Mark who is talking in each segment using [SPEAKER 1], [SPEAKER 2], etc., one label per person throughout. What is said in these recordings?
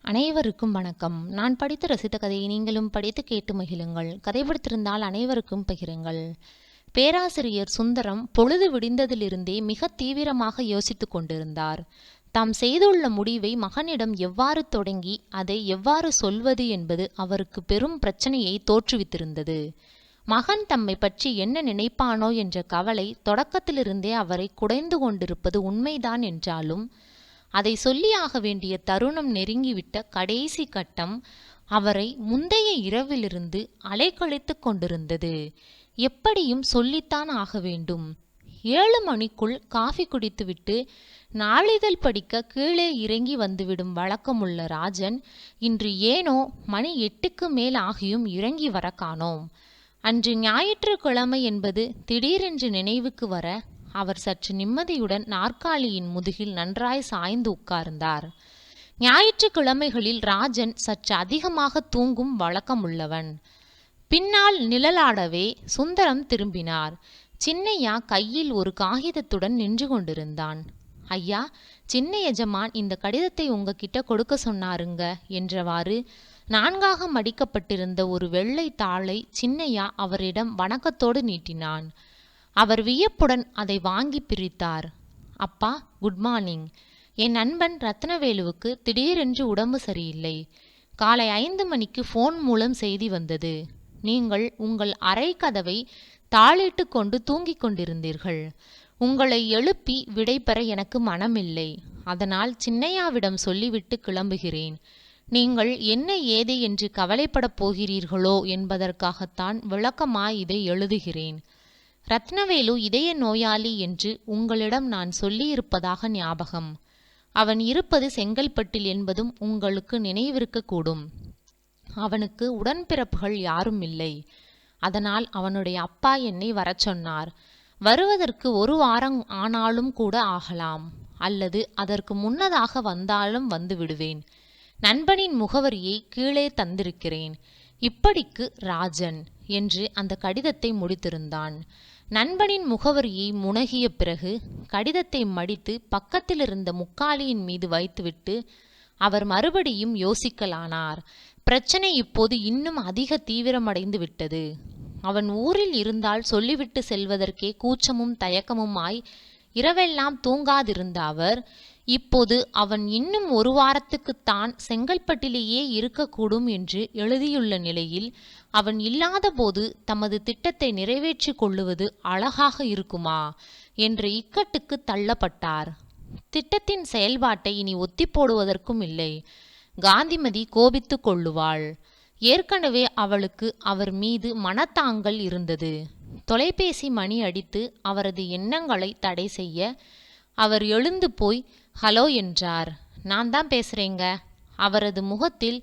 [SPEAKER 1] அனைவருக்கும் வணக்கம். நான் படித்து ரசித்த கதையை நீங்களும் படித்து கேட்டு மகிழுங்கள். கதை பிடித்திருந்தால் அனைவருக்கும் பகிருங்கள். பேராசிரியர் சுந்தரம் பொழுது விடிந்ததிலிருந்தே மிக தீவிரமாக யோசித்து கொண்டிருந்தார். தாம் செய்துள்ள முடிவை மகனிடம் எவ்வாறு தொடங்கி அதை எவ்வாறு சொல்வது என்பது அவருக்கு பெரும் பிரச்சனையை தோற்றுவித்திருந்தது. மகன் தம்மை பற்றி என்ன நினைப்பானோ என்ற கவலை தொடக்கத்திலிருந்தே அவரை குடைந்து கொண்டிருப்பது உண்மைதான் என்றாலும் அதை சொல்லியாக வேண்டிய தருணம் நெருங்கிவிட்ட கடைசி கட்டம் அவரை முந்தைய இரவிலிருந்து அலைக்கழித்து கொண்டிருந்தது. எப்படியும் சொல்லித்தான் ஆக வேண்டும். 7 மணிக்குள் காஃபி குடித்துவிட்டு நாளிதழ் படிக்க கீழே இறங்கி வந்துவிடும் வழக்கமுள்ள ராஜன் இன்று ஏனோ மணி 8க்கு மேல் ஆகியும் இறங்கி வர காணோம். அன்று ஞாயிற்றுக்கிழமை என்பது திடீரென்று நினைவுக்கு வர அவர் சற்று நிம்மதியுடன் நாற்காலியின் முதுகில் நன்றாய் சாய்ந்து உட்கார்ந்தார். ஞாயிற்றுக்கிழமைகளில் ராஜன் சற்று அதிகமாக தூங்கும் வழக்கமுள்ளவன். பின்னால் நிழலாடவே சுந்தரம் திரும்பினார். சின்னையா கையில் ஒரு காகிதத்துடன் நின்று கொண்டிருந்தான். ஐயா, சின்ன எஜமான் இந்த கடிதத்தை உங்ககிட்ட கொடுக்க சொன்னாருங்க என்றவாறு 4ஆக மடிக்கப்பட்டிருந்த ஒரு வெள்ளை தாளை சின்னையா அவரிடம் வணக்கத்தோடு நீட்டினான். அவர் வியப்புடன் அதை வாங்கி பிரித்தார். அப்பா, குட் மார்னிங். என் நண்பன் ரத்னவேலுவுக்கு திடீரென்று உடம்பு சரியில்லை. காலை 5 மணிக்கு ஃபோன் மூலம் செய்தி வந்தது. நீங்கள் உங்கள் அறை கதவை தாளிட்டு கொண்டு தூங்கிக் கொண்டிருந்தீர்கள். உங்களை எழுப்பி விடைபெற எனக்கு மனமில்லை. அதனால் சின்னையாவிடம் சொல்லிவிட்டு கிளம்புகிறேன். நீங்கள் என்ன ஏது என்று கவலைப்படப் போகிறீர்களோ என்பதற்காகத்தான் விளக்கமாய் இதை எழுதுகிறேன். ரத்னவேலு இதய நோயாளி என்று உங்களிடம் நான் சொல்லியிருப்பதாக ஞாபகம். அவன் இருப்பது செங்கல்பட்டில் என்பதும் உங்களுக்கு நினைவிருக்கக்கூடும். அவனுக்கு உடன்பிறப்புகள் யாரும் இல்லை. அதனால் அவனுடைய அப்பா என்னை வரச் சொன்னார். வருவதற்கு 1 வாரம் ஆனாலும் கூட ஆகலாம், அல்லது அதற்கு முன்னதாக வந்தாலும் வந்து விடுவேன். நண்பனின் முகவரியை கீழே தந்திருக்கிறேன். இப்படிக்கு ராஜன் என்று அந்த கடிதத்தை முடித்திருந்தான். நண்பனின் முகவரியை முனகிய பிறகு கடிதத்தை மடித்து பக்கத்திலிருந்த முக்காலியின் மீது வைத்துவிட்டு அவர் மறுபடியும் யோசிக்கலானார். பிரச்சனை இப்போது இன்னும் அதிக தீவிரமடைந்து விட்டது. அவன் ஊரில் இருந்தால் சொல்லிவிட்டு செல்வதற்கே கூச்சமும் தயக்கமுமாய் இரவெல்லாம் தூங்காதிருந்த அவர் இப்போது அவன் இன்னும் 1 வாரத்துக்குத்தான் செங்கல்பட்டிலேயே இருக்கக்கூடும் என்று எழுதியுள்ள நிலையில் அவன் இல்லாத போது தமது திட்டத்தை நிறைவேற்றி கொள்ளுவது அழகாக இருக்குமா என்ற இக்கட்டுக்கு தள்ளப்பட்டார். திட்டத்தின் செயல்பாட்டை இனி ஒத்தி போடுவதற்கும் இல்லை. காந்திமதி கோபித்து கொள்ளுவாள். ஏற்கனவே அவளுக்கு அவர் மீது மனத்தாங்கல் இருந்தது. தொலைபேசி மணி அடித்து அவரது எண்ணங்களை தடை செய்ய அவர் எழுந்து போய் ஹலோ என்றார். நான் தான் பேசுறேங்க. அவரது முகத்தில்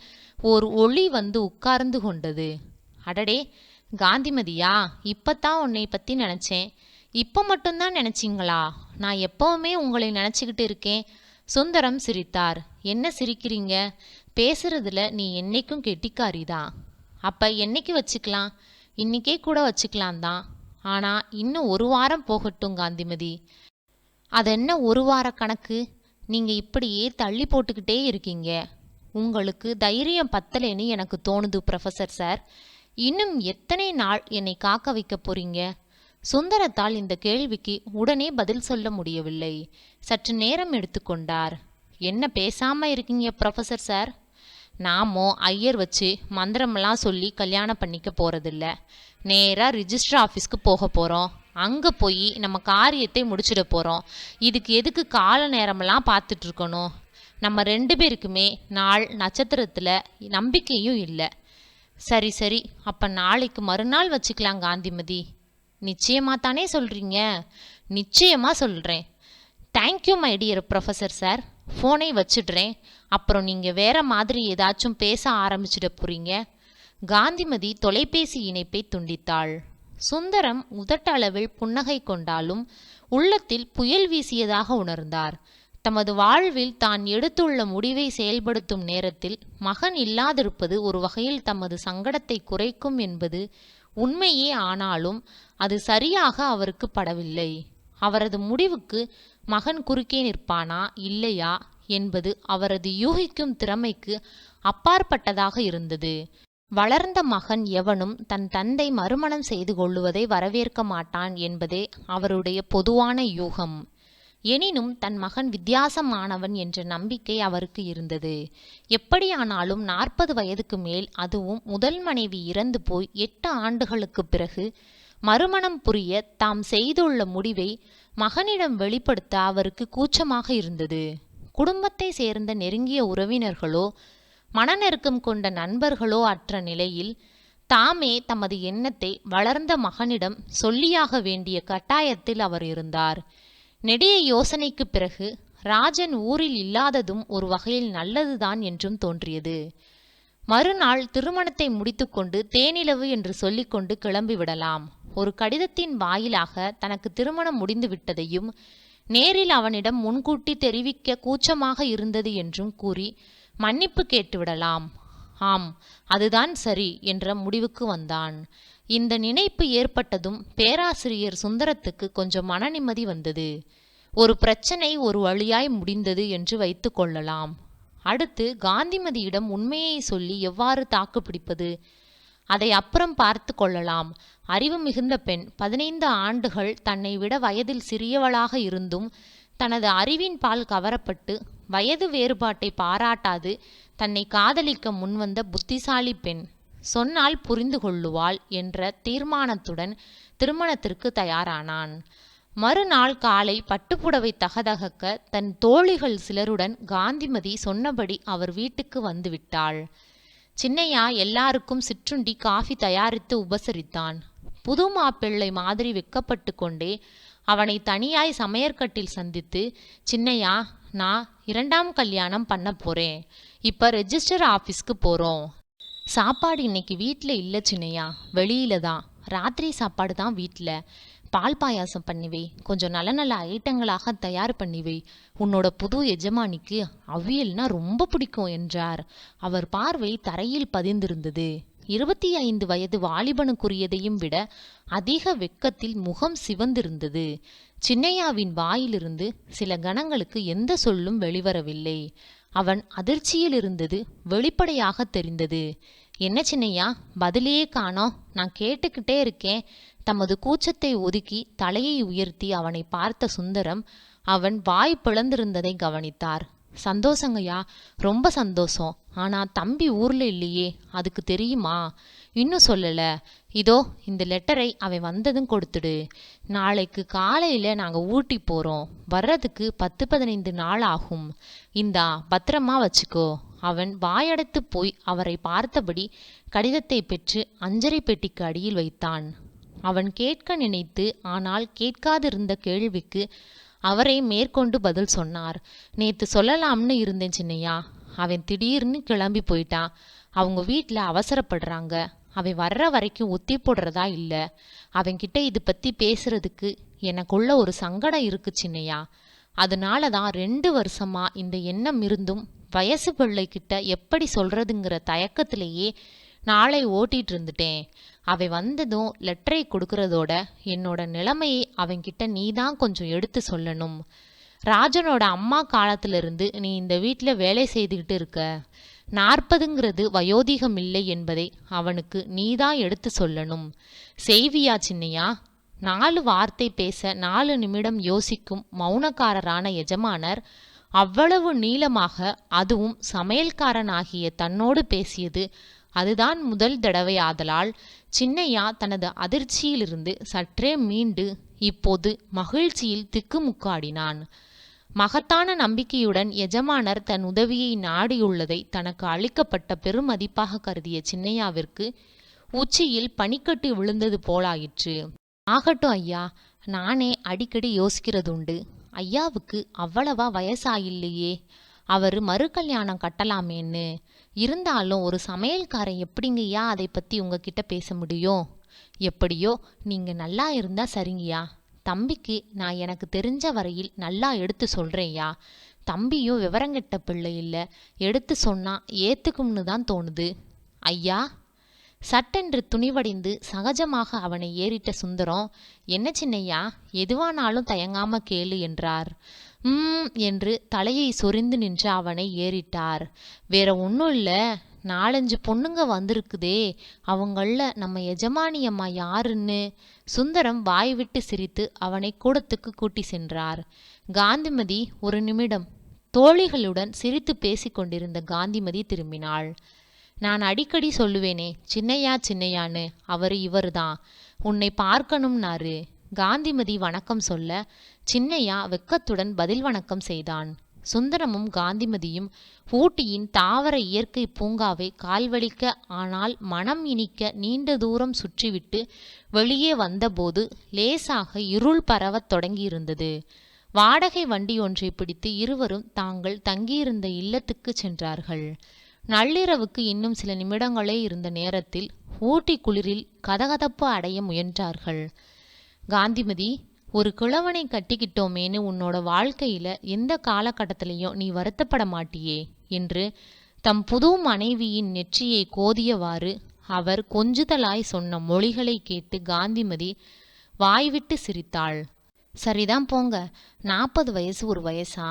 [SPEAKER 1] ஓர் ஒளி வந்து உட்கார்ந்து கொண்டது. அடடே, காந்திமதியா, இப்பத்தான் உன்னை பற்றி நினச்சேன். இப்போ மட்டும்தான் நினச்சிங்களா? நான் எப்பவுமே உங்களை நினச்சிக்கிட்டு இருக்கேன். சுந்தரம் சிரித்தார். என்ன சிரிக்கிறீங்க? பேசுறதுல நீ என்னைக்கும் கெட்டிக்காரிதான். அப்போ என்னைக்கு வச்சுக்கலாம்? இன்னைக்கே கூட வச்சுக்கலாம் தான். ஆனால் இன்னும் 1 வாரம் போகட்டும் காந்திமதி. அதென்ன 1 வார கணக்கு? நீங்கள் இப்படியே தள்ளி போட்டுக்கிட்டே இருக்கீங்க. உங்களுக்கு தைரியம் பத்தலைன்னு எனக்கு தோணுது ப்ரொஃபஸர் சார். இன்னும் எத்தனை நாள் என்னை காக்க வைக்க போறீங்க? சுந்தரத்தால் இந்த கேள்விக்கு உடனே பதில் சொல்ல முடியவில்லை. சற்று நேரம் எடுத்துக்கொண்டார். என்ன பேசாம இருக்கீங்க ப்ரொஃபஸர் சார்? நாமோ ஐயர் வச்சு மந்திரமெல்லாம் சொல்லி கல்யாணம் பண்ணிக்க போறதில்ல. நேராக ரிஜிஸ்டர் ஆஃபீஸ்க்கு போக போகிறோம். அங்கே போய் நம்ம காரியத்தை முடிச்சிட போகிறோம். இதுக்கு எதுக்கு கால நேரமெல்லாம் பார்த்துட்ருக்கணும்? நம்ம 2 பேருக்குமே நாள் நட்சத்திரத்தில் நம்பிக்கையும் இல்லை. சரி சரி, அப்போ நாளைக்கு மறுநாள் வச்சுக்கலாம் காந்திமதி. நிச்சயமாக தானே சொல்கிறீங்க? நிச்சயமாக சொல்கிறேன். Thank you my dear professor sir. ஃபோனை வச்சிடுறேன். அப்புறம் நீங்கள் வேற மாதிரி ஏதாச்சும் பேச ஆரம்பிச்சிட போறீங்க. காந்திமதி தொலைபேசி இணைப்பை துண்டித்தாள். சுந்தரம் உதட்டளவில் புன்னகை கொண்டாலும் உள்ளத்தில் புயல் வீசியதாக உணர்ந்தார். தமது வாழ்வில் தான் எடுத்துள்ள முடிவை செயல்படுத்தும் நேரத்தில் மகன் இல்லாதிருப்பது ஒரு வகையில் தமது சங்கடத்தை குறைக்கும் என்பது உண்மையே. ஆனாலும் அது சரியாக அவருக்கு படவில்லை. அவரது முடிவுக்கு மகன் குறுக்கே நிற்பானா இல்லையா என்பது அவரது யூகிக்கும் திறமைக்கு அப்பாற்பட்டதாக இருந்தது. வளர்ந்த மகன் எவனும் தன் தந்தை மறுமணம் செய்து கொள்ளுவதை வரவேற்க மாட்டான் என்பதே அவருடைய பொதுவான யூகம். எனினும் தன் மகன் வித்தியாசமானவன் என்ற நம்பிக்கை அவருக்கு இருந்தது. எப்படியானாலும் 40 வயதுக்கு மேல், அதுவும் முதல் மனைவி இறந்து போய் 8 ஆண்டுகளுக்கு பிறகு மறுமணம் புரிய தாம் செய்துள்ள முடிவை மகனிடம் வெளிப்படுத்த அவருக்கு கூச்சமாக இருந்தது. குடும்பத்தை சேர்ந்த நெருங்கிய உறவினர்களோ மனநெருக்கம் கொண்ட நண்பர்களோ அற்ற நிலையில் தாமே தமது எண்ணத்தை வளர்ந்த மகனிடம் சொல்லியாக வேண்டிய கட்டாயத்தில் அவர் இருந்தார். நெடிய யோசனைக்கு பிறகு ராஜன் ஊரில் இல்லாததும் ஒரு வகையில் நல்லதுதான் என்றும் தோன்றியது. மறுநாள் திருமணத்தை முடித்துக்கொண்டு தேனிலவு என்று சொல்லிக்கொண்டு கிளம்பிவிடலாம். ஒரு கடிதத்தின் வாயிலாக தனக்கு திருமணம் முடிந்து விட்டதையும் நேரில் அவனிடம் முன்கூட்டி தெரிவிக்க கூச்சமாக இருந்தது என்றும் கூறி மன்னிப்பு கேட்டுவிடலாம். ஆம், அதுதான் சரி என்ற முடிவுக்கு வந்தான். இந்த நினைப்பு ஏற்பட்டதும் பேராசிரியர் சுந்தரத்துக்கு கொஞ்சம் மன நிம்மதி வந்தது. ஒரு பிரச்சனை ஒரு வழியாய் முடிந்தது என்று வைத்து கொள்ளலாம். அடுத்து காந்திமதியிடம் உண்மையை சொல்லி எவ்வாறு தாக்கு பிடிப்பது, அதை அப்புறம் பார்த்து கொள்ளலாம். அறிவு மிகுந்த பெண், 15 ஆண்டுகள் தன்னை விட வயதில் சிறியவளாக இருந்தும் தனது அறிவின் பால் கவரப்பட்டு வயது வேறுபாட்டை பாராட்டாது தன்னை காதலிக்க முன்வந்த புத்திசாலி பெண். சொன்னால் புரிந்து கொள்ளுவாள் என்ற தீர்மானத்துடன் திருமணத்திற்கு தயாரானான். மறுநாள் காலை பட்டுப்புடவை தகதகக்க தன் தோழிகள் சிலருடன் காந்திமதி சொன்னபடி அவர் வீட்டுக்கு வந்துவிட்டாள். சின்னையா எல்லாருக்கும் சிற்றுண்டி காஃபி தயாரித்து உபசரித்தான். புது மாப்பிள்ளை மாதிரி வெக்கப்பட்டு கொண்டே அவனை தனியாய் சமையற்கட்டில் சந்தித்து, சின்னையா, நான் 2ஆம் கல்யாணம் பண்ண போறேன். இப்ப ரெஜிஸ்டர் ஆஃபீஸ்க்கு போறோம். சாப்பாடு இன்னைக்கு வீட்டில் இல்லை சின்னையா, வெளியில தான். ராத்திரி சாப்பாடு தான் வீட்டில். பால் பாயாசம் பண்ணிவை, கொஞ்சம் நல்ல நல்ல ஐட்டங்களாக தயார் பண்ணிவை. உன்னோட புது எஜமானிக்கு அவியல்னா ரொம்ப பிடிக்கும் என்றார். அவர் பார்வை தரையில் பதிந்திருந்தது. 25 வயது வாலிபனுக்குரியதையும் விட அதிக வெட்கத்தில் முகம் சிவந்திருந்தது. சின்னையாவின் வாயிலிருந்து சில கணங்களுக்கு எந்த சொல்லும் வெளிவரவில்லை. அவன் அதிர்ச்சியில் இருந்தது வெளிப்படையாக தெரிந்தது. என்ன சின்னையா, பதிலையே காணோம்? நான் கேட்டுக்கிட்டே இருக்கேன். தமது கூச்சத்தை ஒதுக்கி தலையை உயர்த்தி அவனை பார்த்த சுந்தரம் அவன் வாய் பிளந்திருந்ததை கவனித்தார். சந்தோஷங்கய்யா, ரொம்ப சந்தோஷம். ஆனா தம்பி ஊர்ல இல்லையே, அதுக்கு தெரியுமா? இன்னும் சொல்லல. இதோ இந்த லெட்டரை அவன் வந்ததும் கொடுத்துடு. நாளைக்கு காலையில நாங்க ஊட்டி போறோம். வர்றதுக்கு 10-15 நாள் ஆகும். இந்தா, பத்திரமா வச்சுக்கோ. அவன் வாயடைத்து போய் அவரை பார்த்தபடி கடிதத்தை பெற்று அஞ்சரை பெட்டிக்கு அடியில் வைத்தான். அவன் கேட்க நினைத்து ஆனால் கேட்காதிருந்த கேள்விக்கு அவரை மேற்கொண்டு பதில் சொன்னார். நேத்து சொல்லலாம்னு இருந்தேன் சின்னையா, அவன் திடீர்னு கிளம்பி போயிட்டான். அவங்க வீட்டில் அவசரப்படுறாங்க. அவன் வர்ற வரைக்கும் ஒத்தி போடுறதா இல்லை. அவன்கிட்ட இது பற்றி பேசுறதுக்கு எனக்குள்ள ஒரு சங்கடம் இருக்கு சின்னையா. அதனால தான் 2 வருஷமா இந்த எண்ணம் இருந்தும் வயசு பிள்ளைக்கிட்ட எப்படி சொல்றதுங்கிற தயக்கத்திலேயே நாளை ஓட்டிட்டு இருந்துட்டேன். அவன் வந்ததும் லெட்டரை கொடுக்கறதோட என்னோட நிலைமையை அவன்கிட்ட நீதான் கொஞ்சம் எடுத்து சொல்லணும். ராஜனோட அம்மா காலத்திலிருந்து நீ இந்த வீட்டில் வேலை செய்துக்கிட்டு இருக்க. 40ங்கிறது வயோதிகம் இல்லை என்பதை அவனுக்கு நீதான் எடுத்து சொல்லணும். செய்வியா சின்னையா? 4 வார்த்தை பேச 4 நிமிடம் யோசிக்கும் மௌனக்காரரான எஜமானர் அவ்வளவு நீளமாக, அதுவும் சமையல்காரனாகிய தன்னோடு பேசியது அதுதான் முதல் தடவையாதலால் சின்னையா தனது அதிர்ச்சியிலிருந்து சற்றே மீண்டு இப்போது மகிழ்ச்சியில் திக்குமுக்காடினான். மகத்தான நம்பிக்கையுடன் எஜமானர் தன் உதவியை நாடியுள்ளதை தனக்கு அளிக்கப்பட்ட பெருமதிப்பாக கருதிய சின்னையாவிற்கு உச்சியில் பனிக்கட்டி விழுந்தது போலாயிற்று. ஆகட்டும் ஐயா, நானே அடிக்கடி யோசிக்கிறதுண்டு. ஐயாவுக்கு அவ்வளவா வயசாயில்லையே, அவர் மறு கல்யாணம் கட்டலாமேன்னு. இருந்தாலும் ஒரு சமையல்காரன் எப்படிங்கய்யா அதை பற்றி உங்ககிட்ட பேச முடியும்? எப்படியோ நீங்கள் நல்லா இருந்தா சரிங்கய்யா. தம்பிக்கு நான் எனக்கு தெரிஞ்ச வரையில் நல்லா எடுத்து சொல்கிறேன்யா. தம்பியும் விவரங்கெட்ட பிள்ளை இல்லை, எடுத்து சொன்னா ஏத்துக்கும்னு தான் தோணுது. ஐயா, சட்டென்று துணிவடைந்து சகஜமாக அவனை ஏறிட்ட சுந்தரம், என்ன சின்னையா, எதுவானாலும் தயங்காம கேளு என்றார். என்று தலையை சொரிந்து நின்று அவனை ஏறிட்டார். வேற ஒன்றும் இல்லை, 4-5 பொண்ணுங்க வந்திருக்குதே, அவங்கள நம்ம எஜமானி அம்மா யாருன்னு. சுந்தரம் வாய் விட்டு சிரித்து அவனை கூடத்துக்கு கூட்டி சென்றார். காந்திமதி ஒரு நிமிடம். தோழிகளுடன் சிரித்து பேசிக்கொண்டிருந்த காந்திமதி திரும்பினாள். நான் அடிக்கடி சொல்லுவேனே, சின்னையா சின்னையான்னு, அவரு இவருதான், உன்னை பார்க்கணும்னாரு. காந்திமதி வணக்கம் சொல்ல சின்னையா வெக்கத்துடன் பதில் வணக்கம் செய்தான். சுந்தரமும் காந்திமதியும் ஊட்டியின் தாவர இயற்கை பூங்காவை கால்வலிக்க ஆனால் மனம் இனிக்க நீண்ட தூரம் சுற்றிவிட்டு வெளியே வந்தபோது லேசாக இருள் பரவத் தொடங்கியிருந்தது. வாடகை வண்டி ஒன்றை பிடித்து இருவரும் தாங்கள் தங்கியிருந்த இல்லத்துக்கு சென்றார்கள். நள்ளிரவுக்கு இன்னும் சில நிமிடங்களே இருந்த நேரத்தில் ஊட்டி குளிரில் கதகதப்பு அடைய முயன்றார்கள். காந்திமதி, ஒரு கிழவனை கட்டிக்கிட்டோமேனு உன்னோட வாழ்க்கையில எந்த காலகட்டத்திலையும் நீ வருத்தப்பட மாட்டியே என்று தம் புது மனைவியின் நெற்றியை கோதியவாறு அவர் கொஞ்சுதலாய் சொன்ன மொழிகளை கேட்டு காந்திமதி வாய்விட்டு சிரித்தாள். சரிதான் போங்க, 40 வயசு ஒரு வயசா?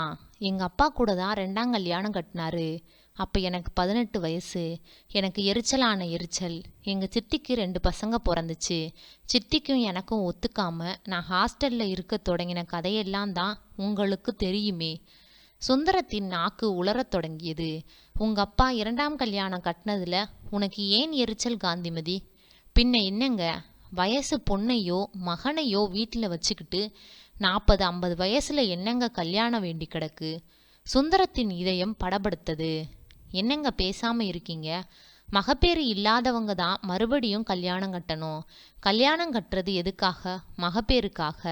[SPEAKER 1] எங்க அப்பா கூட தான் 2ஆம் கல்யாணம் கட்டினாரு. அப்போ எனக்கு 18 வயசு. எனக்கு எரிச்சலான எரிச்சல். எங்கள் சித்திக்கு 2 பசங்க பிறந்துச்சு. சித்திக்கும் எனக்கும் ஒத்துக்காம நான் ஹாஸ்டலில் இருக்க தொடங்கின கதையெல்லாம் தான் உங்களுக்கு தெரியுமே. சுந்தரத்தின் நாக்கு உலரத் தொடங்கியது. உங்கள் அப்பா 2ஆம் கல்யாணம் கட்டினதுல உனக்கு ஏன் எரிச்சல் காந்திமதி? பின்ன என்னங்க, வயசு பொண்ணையோ மகனையோ வீட்டில் வச்சுக்கிட்டு 40-50 வயசில் என்னங்க கல்யாணம் வேண்டி கிடக்கு? சுந்தரத்தின் இதயம் படபடுத்தது. என்னங்க பேசாமல் இருக்கீங்க? மகப்பேறு இல்லாதவங்க தான் மறுபடியும் கல்யாணம் கட்டணும். கல்யாணம் கட்டுறது எதுக்காக? மகப்பேறுக்காக.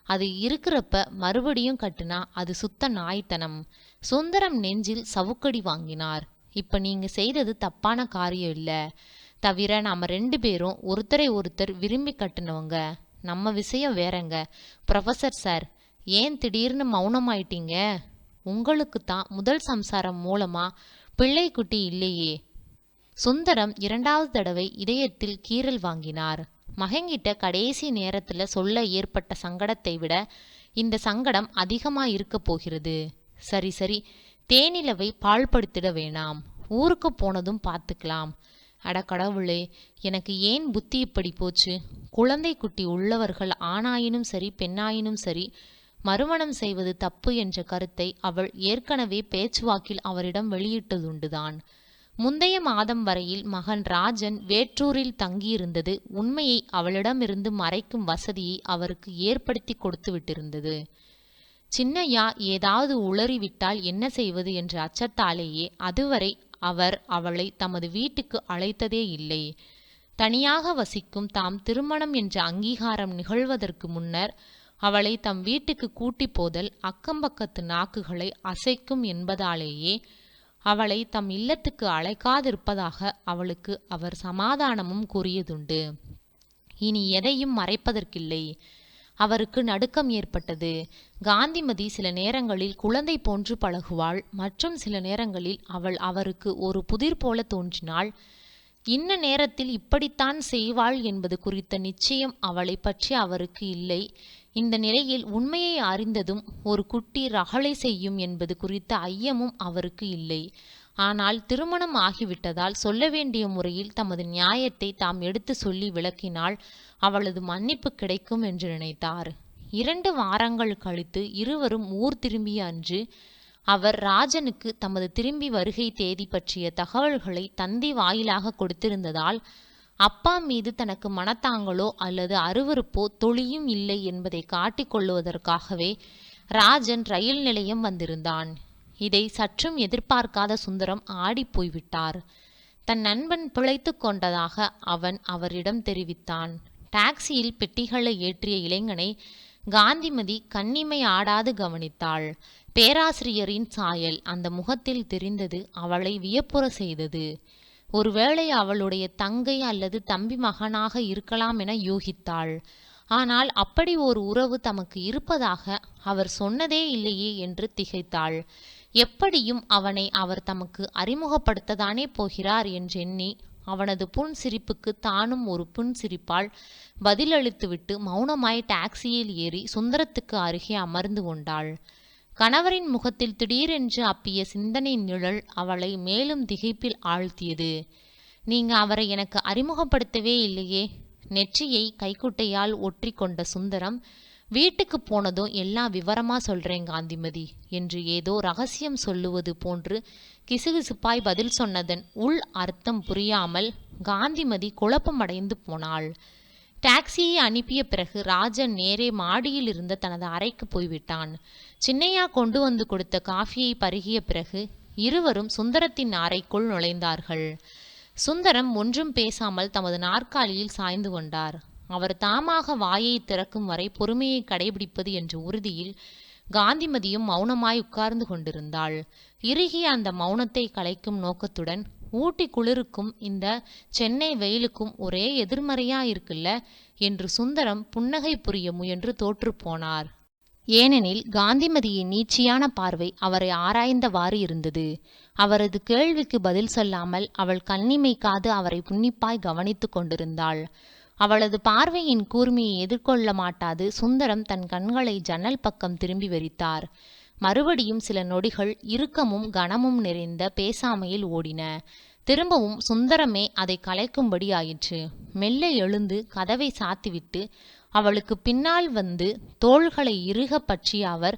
[SPEAKER 1] அது இருக்கிறப்ப மறுபடியும் கட்டுனா அது சுத்த நாய்த்தனம். சுந்தரம் நெஞ்சில் சவுக்கடி வாங்கினார். இப்போ நீங்கள் செய்தது தப்பான காரியம் இல்லை. தவிர நாம் 2 பேரும் ஒருத்தரை ஒருத்தர் விரும்பி கட்டினவங்க. நம்ம விஷயம் வேறங்க. ப்ரொஃபஸர் சார், ஏன் திடீர்னு மௌனமாயிட்டீங்க? உங்களுக்கு தான் முதல் சம்சாரம் மூலமா பிள்ளைக்குட்டி இல்லையே. சுந்தரம் 2வது தடவை இதயத்தில் கீறல் வாங்கினார். மகங்கிட்ட கடைசி நேரத்தில் சொல்ல ஏற்பட்ட சங்கடத்தை விட இந்த சங்கடம் அதிகமாக இருக்க போகிறது. சரி சரி, தேனிலவை பாழ்படுத்திட வேணாம். ஊருக்கு போனதும் பார்த்துக்கலாம். அட கடவுளே, எனக்கு ஏன் புத்தி இப்படி போச்சு? குழந்தை குட்டி உள்ளவர்கள் ஆணாயினும் சரி பெண்ணாயினும் சரி மறுமணம் செய்வது தப்பு என்ற கருத்தை அவள் ஏற்கனவே பேச்சுவாக்கில் அவரிடம் வெளியிட்டதுண்டுதான். முந்தைய மாதம் வரையில் மகன் ராஜன் வேற்றூரில் தங்கியிருந்தது உண்மையை அவளிடமிருந்து மறைக்கும் வசதியை அவருக்கு ஏற்படுத்தி கொடுத்து விட்டிருந்தது. சின்னையா ஏதாவது உளறிவிட்டால் என்ன செய்வது என்ற அச்சத்தாலேயே அதுவரை அவர் அவளை தமது வீட்டுக்கு அழைத்ததே இல்லை. தனியாக வசிக்கும் தாம் திருமணம் என்ற அங்கீகாரம் நிகழ்வதற்கு முன்னர் அவளை தம் வீட்டுக்கு கூட்டி போதல் அக்கம்பக்கத்து நாக்குகளை அசைக்கும் என்பதாலேயே அவளை தம் இல்லத்துக்கு அழைக்காதிருப்பதாக அவளுக்கு அவர் சமாதானமும் கூறியதுண்டு. இனி எதையும் மறைப்பதற்கில்லை. அவருக்கு நடுக்கம் ஏற்பட்டது. காந்திமதி சில நேரங்களில் குழந்தை போன்று பழகுவாள், மற்றும் சில நேரங்களில் அவள் அவருக்கு ஒரு புதிர் போல தோன்றினாள். இன்ன நேரத்தில் இப்படித்தான் செய்வாள் என்பது குறித்த நிச்சயம் அவளை பற்றி அவருக்கு இல்லை. இந்த நிலையில் உண்மையை அறிந்ததும் ஒரு குட்டி ரகளை செய்யும் என்பது குறித்த ஐயமும் அவருக்கு இல்லை. ஆனால் திருமணம் ஆகிவிட்டதால் சொல்ல வேண்டிய முறையில் தமது நியாயத்தை தாம் எடுத்து சொல்லி விளக்கினால் அவளது மன்னிப்பு கிடைக்கும் என்று நினைத்தார். 2 வாரங்கள் கழித்து இருவரும் ஊர் திரும்பிய அன்று அவர் ராஜனுக்கு தமது திரும்பி வருகை தேதி பற்றிய தகவல்களை தந்தி வாயிலாக கொடுத்திருந்ததால் அப்பா மீது தனக்கு மனத்தாங்களோ அல்லது அருவருப்போ தொழியும் இல்லை என்பதை காட்டிக்கொள்வதற்காகவே ராஜன் ரயில் நிலையம் வந்திருந்தான். இதை சற்றும் எதிர்பார்க்காத சுந்தரம் ஆடிப்போய்விட்டார். தன் நண்பன் பிழைத்து கொண்டதாக அவன் அவரிடம் தெரிவித்தான். டாக்ஸியில் பெட்டிகளை ஏற்றிய இளைஞனை காந்திமதி கண்ணிமை ஆடாது கவனித்தாள். பேராசிரியரின் சாயல் அந்த முகத்தில் தெரிந்தது அவளை வியப்புற செய்தது. ஒருவேளை அவளுடைய தங்கை அல்லது தம்பி மகனாக இருக்கலாம் என யூகித்தாள். ஆனால் அப்படி ஒரு உறவு தமக்கு இருப்பதாக அவர் சொன்னதே இல்லையே என்று திகைத்தாள். எப்படியும் அவனை அவர் தமக்கு அறிமுகப்படுத்ததானே போகிறார் என்றெண்ணி அவனது புன்சிரிப்புக்கு தானும் ஒரு புன்சிரிப்பால் பதிலளித்துவிட்டு மௌனமாய் டாக்ஸியில் ஏறி சுந்தரத்துக்கு அருகே அமர்ந்து கொண்டாள். கணவரின் முகத்தில் திடீரென்று அப்பிய சிந்தனை நிழல் அவளை மேலும் திகைப்பில் ஆழ்த்தியது. நீங்க அவரை எனக்கு அறிமுகப்படுத்தவே இல்லையே. நெற்றியை கைக்குட்டையால் ஒற்றி கொண்ட சுந்தரம், வீட்டுக்கு போனதும் எல்லாம் விவரமா சொல்றேன் காந்திமதி என்று ஏதோ ரகசியம் சொல்லுவது போன்று கிசுகிசுப்பாய் பதில் சொன்னதன் உள் அர்த்தம் புரியாமல் காந்திமதி குழப்பமடைந்து போனாள். டாக்ஸியை அனுப்பிய பிறகு ராஜன் நேரே மாடியில் இருந்த தனது அறைக்கு போய்விட்டான். சின்னையா கொண்டு வந்து கொடுத்த காஃபியை பருகிய பிறகு இருவரும் சுந்தரத்தின் அறைக்குள் நுழைந்தார்கள். சுந்தரம் ஒன்றும் பேசாமல் தமது நாற்காலியில் சாய்ந்து கொண்டார். அவர் தாமாக வாயை திறக்கும் வரை பொறுமையை கடைபிடிப்பது என்ற உறுதியில் காந்திமதியும் மௌனமாய் உட்கார்ந்து கொண்டிருந்தாள். இறுகிய அந்த மௌனத்தை கலைக்கும் நோக்கத்துடன், ஊட்டி குளிருக்கும் இந்த சென்னை வெயிலுக்கும் ஒரே எதிர்மறையா இருக்குல்ல என்று சுந்தரம் புன்னகை புரிய முயன்று தோற்று போனார். ஏனெனில் காந்திமதியின் நீட்சியான பார்வை அவரை ஆராய்ந்தவாறு இருந்தது. அவரது கேள்விக்கு பதில் சொல்லாமல் அவள் கண்ணிமைக்காது அவரை உன்னிப்பாய் கவனித்து கொண்டிருந்தாள். அவளது பார்வையின் கூர்மையை எதிர்கொள்ள மாட்டாது சுந்தரம் தன் கண்களை ஜன்னல் பக்கம் திரும்பி வெறித்தார். மறுபடியும் சில நொடிகள் இறுக்கமும் கனமும் நிறைந்த பேசாமையில் ஓடின. திரும்பவும் சுந்தரமே அதை கலைக்கும்படி ஆயிற்று. மெல்ல எழுந்து கதவை சாத்திவிட்டு அவளுக்கு பின்னால் வந்து தோள்களை இறுக பற்றிய அவர்,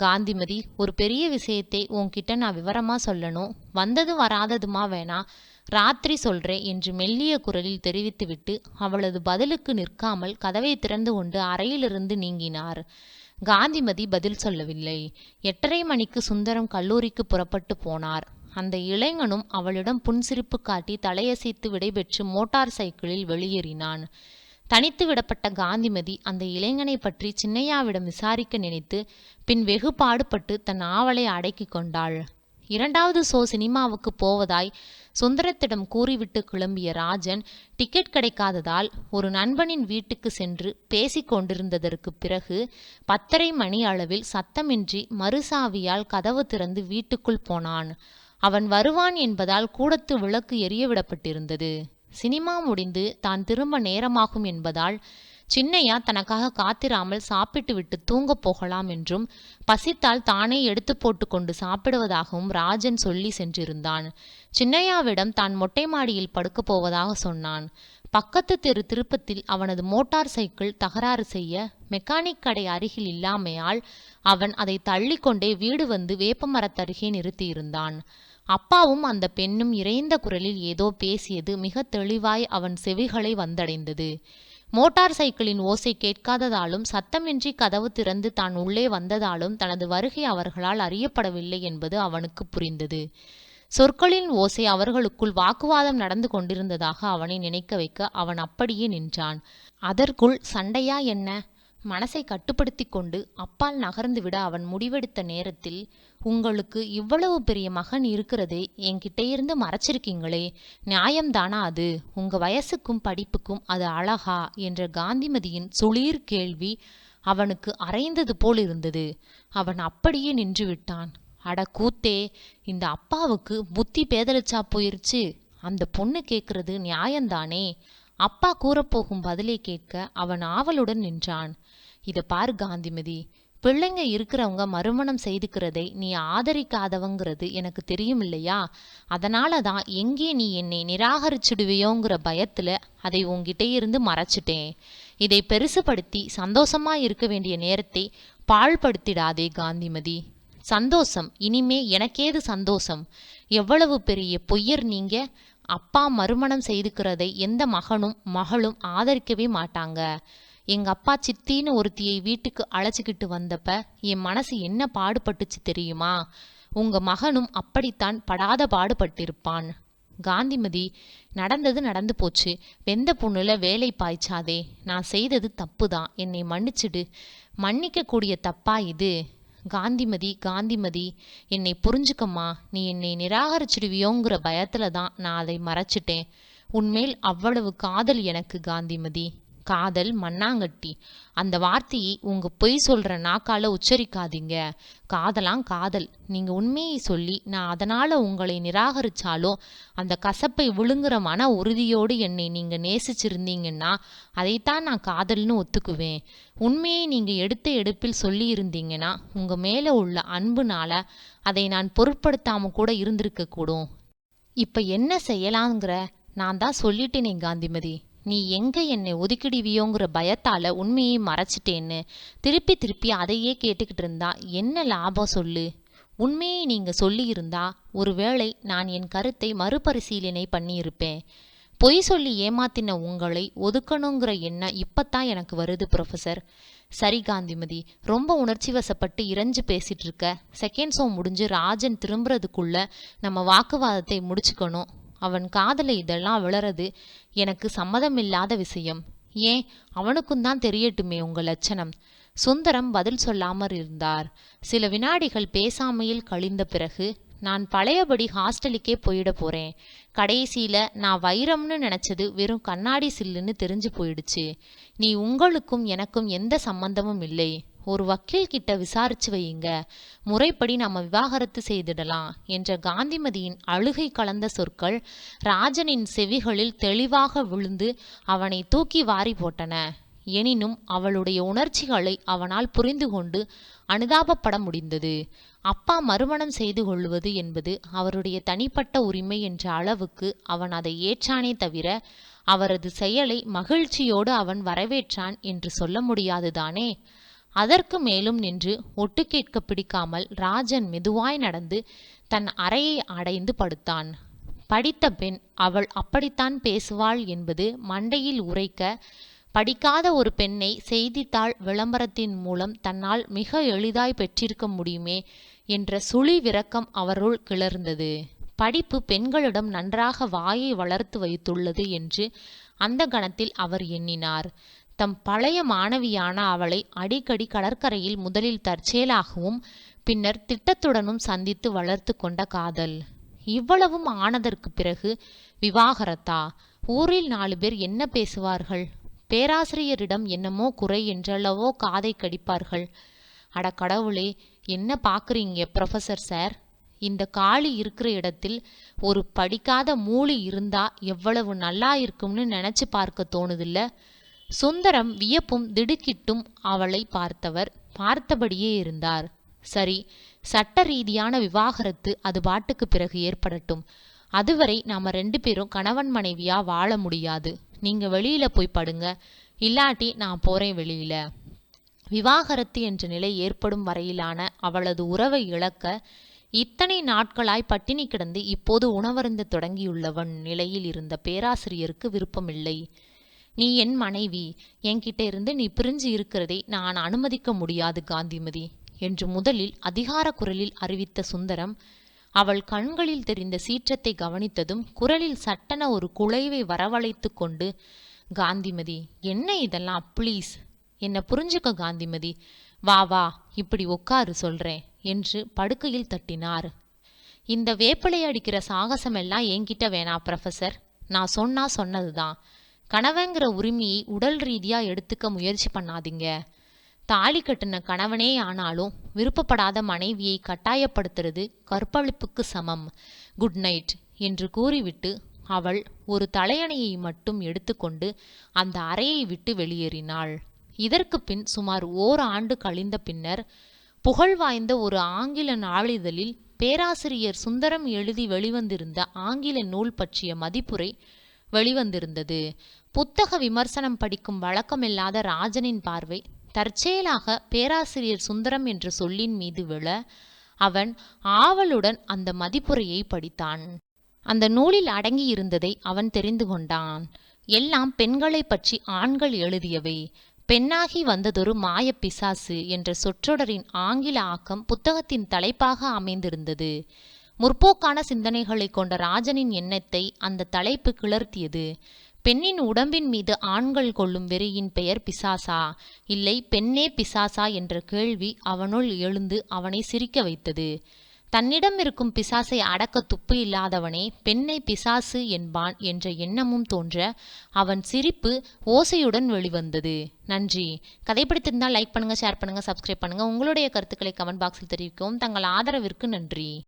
[SPEAKER 1] காந்திமதி, ஒரு பெரிய விஷயத்தை உன்கிட்ட நான் விவரமா சொல்லணும். வந்தது வராததுமா வேணா, ராத்திரி சொல்றே என்று மெல்லிய குரலில் தெரிவித்துவிட்டு அவளது பதிலுக்கு நிற்காமல் கதவை திறந்து கொண்டு அறையிலிருந்து நீங்கினார். காந்திமதி பதில் சொல்லவில்லை. 8:30 மணிக்கு சுந்தரம் கல்லூரிக்கு புறப்பட்டு போனார். அந்த இளைஞனும் அவளிடம் புன்சிரிப்பு காட்டி தலையசைத்து விடைபெற்று மோட்டார் சைக்கிளில் வெளியேறினான். தனித்து விடப்பட்ட காந்திமதி அந்த இளைஞனை பற்றி சின்னையாவிடம் விசாரிக்க நினைத்து பின் வெகு பாடுபட்டு தன் ஆவலை அடக்கி கொண்டாள். 2வது ஷோ சினிமாவுக்கு போவதாய் சுந்தரத்திடம் கூறிவிட்டு கிளம்பிய ராஜன் டிக்கெட் கிடைக்காததால் ஒரு நண்பனின் வீட்டுக்கு சென்று பேசி கொண்டிருந்ததற்கு பிறகு 10:30 மணி அளவில் சத்தமின்றி மறுசாவியால் கதவு திறந்து வீட்டுக்குள் போனான். அவன் வருவான் என்பதால் கூடத்து விளக்கு எரியவிடப்பட்டிருந்தது. சினிமா முடிந்து தான் திரும்ப நேரமாகும் என்பதால் சின்னையா தனக்காக காத்திராமல் சாப்பிட்டு விட்டு தூங்கப் போகலாம் என்றும் பசித்தால் தானே எடுத்து போட்டு கொண்டு சாப்பிடுவதாகவும் ராஜன் சொல்லி சென்றிருந்தான். சின்னையாவிடம் தான் மொட்டை மாடியில் படுக்கப் போவதாக சொன்னான். பக்கத்து தெரு திருப்பத்தில் அவனது மோட்டார் சைக்கிள் தகராறு செய்ய மெக்கானிக் கடை அருகில் இல்லாமையால் அவன் அதை தள்ளி கொண்டே வீடு வந்து வேப்பமரத்தருகே நிறுத்தியிருந்தான். அப்பாவும் அந்த பெண்ணும் இறைந்த குரலில் ஏதோ பேசியது மிக தெளிவாய் அவன் செவிகளை வந்தடைந்தது. மோட்டார் சைக்கிளின் ஓசை கேட்காததாலும் சத்தமின்றி கதவு திறந்து தான் உள்ளே வந்ததாலும் தனது வருகை அவர்களால் அறியப்படவில்லை என்பது அவனுக்கு புரிந்தது. சொற்களின் ஓசை அவர்களுக்குள் வாக்குவாதம் நடந்து கொண்டிருந்ததாக அவனை நினைக்க வைக்க அவன் அப்படியே நின்றான். அதற்குள் சண்டையா என்ன? மனசை கட்டுப்படுத்தி கொண்டு அப்பால் நகர்ந்துவிட அவன் முடிவெடுத்த நேரத்தில், உங்களுக்கு இவ்வளவு பெரிய மகன் இருக்கிறதே என்கிட்டேயிருந்து மறைச்சிருக்கீங்களே, நியாயம்தானா அது? உங்க வயசுக்கும் படிப்புக்கும் அது அழகா என்ற காந்திமதியின் சுளீர் கேள்வி அவனுக்கு அரைந்தது போல் இருந்தது. அவன் அப்படியே நின்று விட்டான். அட கூத்தே, இந்த அப்பாவுக்கு புத்தி பேதலிச்சா போயிருச்சு. அந்த பொண்ணு கேட்கறது நியாயம்தானே? அப்பா கூறப்போகும் பதிலை கேட்க அவன் ஆவலுடன் நின்றான். இதை பாரு காந்திமதி, பிள்ளைங்க இருக்கிறவங்க மறுமணம் செய்துக்கிறதை நீ ஆதரிக்காதவங்கிறது எனக்கு தெரியும் இல்லையா? அதனால தான் எங்கே நீ என்னை நிராகரிச்சுடுவியோங்கிற பயத்துல அதை உன்கிட்டே இருந்து மறைச்சிட்டேன். இதை பெருசுபடுத்தி சந்தோஷமா இருக்க வேண்டிய நேரத்தை பாழ்படுத்திடாதே காந்திமதி. சந்தோஷம்? இனிமே எனக்கேது சந்தோஷம்? எவ்வளவு பெரிய பொய்யர் நீங்க! அப்பா மறுமணம் செய்துக்கிறதை எந்த மகனும் மகளும் ஆதரிக்கவே மாட்டாங்க. எங்க அப்பா சித்தின்னு ஒருத்தியை வீட்டுக்கு அழைச்சிக்கிட்டு வந்தப்ப என் மனசு என்ன பாடுபட்டுச்சு தெரியுமா? உங்க மகனும் அப்படித்தான் படாத பாடுபட்டிருப்பான். காந்திமதி, நடந்தது நடந்து போச்சு. வெந்த புண்ணுல வேலை பாய்ச்சாதே. நான் செய்தது தப்பு தான், என்னை மன்னிச்சிடு. மன்னிக்க கூடிய தப்பா இது? காந்திமதி, காந்திமதி, என்னை புரிஞ்சுக்கம்மா. நீ என்னை நிராகரிச்சிடுவியோங்கிற பயத்துல தான் நான் அதை மறைச்சிட்டேன். உன்மேல் அவ்வளவு காதல் எனக்கு காந்திமதி. காதல் மண்ணாங்கட்டி. அந்த வார்த்தையை உங்க பொய் சொல்ற நாக்கால உச்சரிக்காதீங்க. காதலாம் காதல். நீங்க உண்மையை சொல்லி நான் அதனால உங்களை நிராகரிச்சாலோ அந்த கசப்பை விழுங்குற மன உறுதியோடு என்னை நீங்க நேசிச்சிருந்தீங்கன்னா அதைத்தான் நான் காதல்னு ஒத்துக்குவேன். உண்மையை நீங்க எடுத்த எடுப்பில் சொல்லி இருந்தீங்கன்னா உங்க மேல உள்ள அன்புனால அதை நான் பொருட்படுத்தாம கூட இருந்திருக்க கூடும். இப்ப என்ன செய்யலாங்கிற? நான் தான் சொல்லிட்டேனே காந்திமதி, நீ எங்க என்னை ஒதுக்கிடுவியோங்கிற பயத்தால உண்மையை மறைச்சிட்டேன்னு திருப்பி திருப்பி அதையே கேட்டுக்கிட்டு இருந்தா என்ன லாபம் சொல்லு? உண்மையை நீங்க சொல்லியிருந்தா ஒருவேளை நான் என் கருத்தை மறுபரிசீலனை பண்ணியிருப்பேன். பொய் சொல்லி ஏமாத்தின உங்களை ஒதுக்கணுங்கிற எண்ணம் இப்பத்தான் எனக்கு வருது ப்ரொஃபஸர். சரி காந்திமதி, ரொம்ப உணர்ச்சி வசப்பட்டு இறைஞ்சு பேசிட்டு இருக்க. செகண்ட் ஷோ முடிஞ்சு ராஜன் திரும்புறதுக்குள்ள நம்ம வாக்குவாதத்தை முடிச்சுக்கணும். அவன் காதல இதெல்லாம் விழறது எனக்கு சம்மதமில்லாத விஷயம். ஏன், அவனுக்கும் தான் தெரியட்டுமே உங்க லட்சணம். சுந்தரம் பதில் சொல்லாமற் இருந்தார். சில வினாடிகள் பேசாமையில் கழிந்த பிறகு, நான் பழையபடி ஹாஸ்டலுக்கே போயிட போறேன். கடைசியில நான் வைரம்னு நினைச்சது வெறும் கண்ணாடி சில்லுன்னு தெரிஞ்சு போயிடுச்சு. நீ உங்களுக்கும் எனக்கும் எந்த சம்பந்தமும் இல்லை. ஒரு வக்கீல் கிட்ட விசாரிச்சு வையுங்க. முறைப்படி நம்ம விவாகரத்து செய்திடலாம் என்ற காந்திமதியின் அழுகை கலந்த சொற்கள் ராஜனின் செவிகளில் தெளிவாக விழுந்து அவனை தூக்கி வாரி போட்டன. எனினும் அவளுடைய உணர்ச்சிகளை அவனால் புரிந்து கொண்டு அனுதாபப்பட முடிந்தது. அப்பா மறுமணம் செய்து கொள்வது என்பது அவருடைய தனிப்பட்ட உரிமை என்ற அளவுக்கு அவன் அதை ஏற்றானே தவிர அவரது செயலை மகிழ்ச்சியோடு அவன் வரவேற்றான் என்று சொல்ல முடியாதுதானே. அதற்கு மேலும் நின்று ஒட்டு கேட்க பிடிக்காமல் ராஜன் மெதுவாய் நடந்து தன் அறையை அடைந்து படுத்தான். படித்த பெண் அவள் அப்படித்தான் பேசுவாள் என்பது மண்டையில் உரைக்க, படிக்காத ஒரு பெண்ணை செய்தித்தாள் விளம்பரத்தின் மூலம் தன்னால் மிக எளிதாய் பெற்றிருக்க முடியுமே என்ற சுழி விரக்கம் அவருள் கிளர்ந்தது. படிப்பு பெண்களிடம் நன்றாக வாயை வளர்த்து வைத்துள்ளது என்று அந்த கணத்தில் அவர் எண்ணினார். தம் பழைய மாணவியான அவளை அடிக்கடி கடற்கரையில் முதலில் தற்செயலாகவும் பின்னர் திட்டத்துடனும் சந்தித்து வளர்த்து கொண்ட காதல். இவ்வளவும் ஆனதற்கு பிறகு விவாகரத்தா? ஊரில் 4 பேர் என்ன பேசுவார்கள்? பேராசிரியரிடம் என்னமோ குறை என்றல்லவோ காதை கடிப்பார்கள். அட கடவுளே, என்ன பார்க்குறீங்க ப்ரொஃபஸர் சார்? இந்த காளி இருக்கிற இடத்தில் ஒரு படிக்காத மூளி இருந்தா எவ்வளவு நல்லா இருக்கும்னு நினைச்சு பார்க்க தோணுதில்ல? சுந்தரம் வியப்பும் திடுக்கிட்டும் அவளை பார்த்தபடியே இருந்தார். சரி, சட்ட ரீதியான விவாகரத்து அது பாட்டுக்கு பிறகு ஏற்படட்டும். அதுவரை நாம 2 பேரும் கணவன் மனைவியா வாழ முடியாது. நீங்க வெளியில போய் படுங்க, இல்லாட்டி நான் போறேன் வெளியில. விவாகரத்து என்ற நிலை ஏற்படும் வரையிலான அவளது உறவை இழக்க இத்தனை நாட்களாய் பட்டினி கிடந்து இப்போது உணவருந்த தொடங்கியுள்ளவன் நிலையில் இருந்த பேராசிரியருக்கு விருப்பமில்லை. நீ என் மனைவி, என்கிட்ட இருந்து நீ பிரிஞ்சு இருக்கிறதை நான் அனுமதிக்க முடியாது காந்திமதி என்று முதலில் அதிகார குரலில் அறிவித்த சுந்தரம் அவள் கண்களில் தெரிந்த சீற்றத்தை கவனித்ததும் குரலில் சட்டென ஒரு குலைவை வரவழைத்து கொண்டு, காந்திமதி, என்ன இதெல்லாம்? ப்ளீஸ் என்னை புரிஞ்சுக்க காந்திமதி. வா வா, இப்படி உட்காரு சொல்றேன் என்று படுக்கையில் தட்டினார். இந்த வேப்பிலை அடிக்கிற சாகசமெல்லாம் என்கிட்ட வேணா ப்ரொஃபஸர். நான் சொன்னதுதான். கணவங்கிற உரிமையை உடல் ரீதியா எடுத்துக்க முயற்சி பண்ணாதீங்க. தாலி கட்டின கணவனே ஆனாலும் விருப்பப்படாத மனைவியை கட்டாயப்படுத்துறது கற்பழிப்புக்கு சமம். குட் நைட் என்று கூறிவிட்டு அவள் ஒரு தலையணையை மட்டும் எடுத்துக்கொண்டு அந்த அறையை விட்டு வெளியேறினாள். இதற்கு பின் சுமார் 1 ஆண்டு கழிந்த பின்னர் புகழ் வாய்ந்த ஒரு ஆங்கில நாளிதழில் பேராசிரியர் சுந்தரம் எழுதி வெளிவந்திருந்த ஆங்கில நூல் பற்றிய மதிப்புரை வெளிவந்திருந்தது. புத்தக விமர்சனம் படிக்கும் வழக்கமில்லாத ராஜனின் பார்வை தற்செயலாக பேராசிரியர் சுந்தரம் என்ற சொல்லின் மீது விழ அவன் ஆவலுடன் அந்த மதிப்புரையை படித்தான். அந்த நூலில் அடங்கியிருந்ததை அவன் தெரிந்து கொண்டான். எல்லாம் பெண்களை பற்றி ஆண்கள் எழுதியவை. பெண்ணாகி வந்ததொரு மாய பிசாசு என்ற சொற்றொடரின் ஆங்கில ஆக்கம் புத்தகத்தின் தலைப்பாக அமைந்திருந்தது. முற்போக்கான சிந்தனைகளை கொண்ட ராஜனின் எண்ணத்தை அந்த தலைப்பு கிளர்த்தியது. பெண்ணின் உடம்பின் மீது ஆண்கள் கொள்ளும் வெறியின் பெயர் பிசாசா, இல்லை பெண்ணே பிசாசா என்ற கேள்வி அவனுள் எழுந்து அவனை சிரிக்க வைத்தது. தன்னிடம் இருக்கும் பிசாசை அடக்க துப்பு இல்லாதவனே பெண்ணை பிசாசு என்பான் என்ற எண்ணமும் தோன்ற அவன் சிரிப்பு ஓசையுடன் வெளிவந்தது. நன்றி. கதை பிடித்திருந்தால் லைக் பண்ணுங்க, ஷேர் பண்ணுங்க, சப்ஸ்கிரைப் பண்ணுங்க. உங்களுடைய கருத்துக்களை கமெண்ட் பாக்ஸில் தெரிவிக்கவும். தங்கள் ஆதரவிற்கு நன்றி.